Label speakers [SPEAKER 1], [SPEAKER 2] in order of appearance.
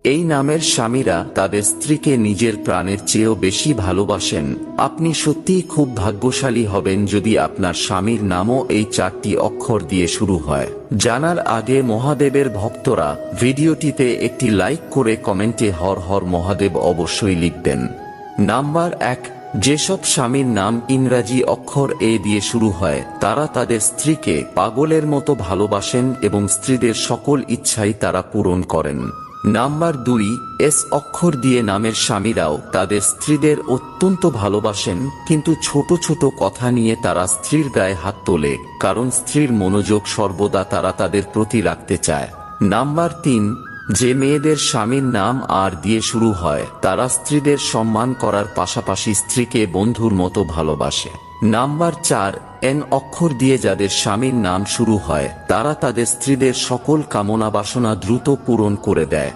[SPEAKER 1] এই নামের স্বামীরা তাদের স্ত্রীকে নিজের প্রাণের চেয়েও বেশি ভালোবাসেন। আপনি সত্যিই খুব ভাগ্যশালী হবেন যদি আপনার স্বামীর নামও এই 4টি অক্ষর দিয়ে শুরু হয়। জানার আগে মহাদেবের ভক্তরা ভিডিওটিতে একটি লাইক করে কমেন্টে হর হর মহাদেব অবশ্যই লিখবেন। নাম্বার 1, যেসব স্বামীর নাম ইংরাজি অক্ষর এ দিয়ে শুরু হয় তারা তাদের স্ত্রীকে পাগলের মতো ভালোবাসেন এবং স্ত্রীদের সকল ইচ্ছাই তারা পূরণ করেন। নাম্বার 2, এস অক্ষর দিয়ে নামের স্বামীরাও তাদের স্ত্রীদের অত্যন্ত ভালোবাসেন, কিন্তু ছোট ছোট কথা নিয়ে তারা স্ত্রীর গায়ে হাত তোলে, কারণ স্ত্রীর মনোযোগ সর্বদা তারা তাদের প্রতি রাখতে চায়। নাম্বার 3, যে মেয়েদের স্বামীর নাম আর দিয়ে শুরু হয় তারা স্ত্রীদের সম্মান করার পাশাপাশি স্ত্রীকে বন্ধুর মতো ভালোবাসে। নাম্বার 4, এন অক্ষর দিয়ে যাদের স্বামীর নাম শুরু হয় তারা তাদের স্ত্রীদের সকল কামনা বাসনা দ্রুত পূরণ করে দেয়।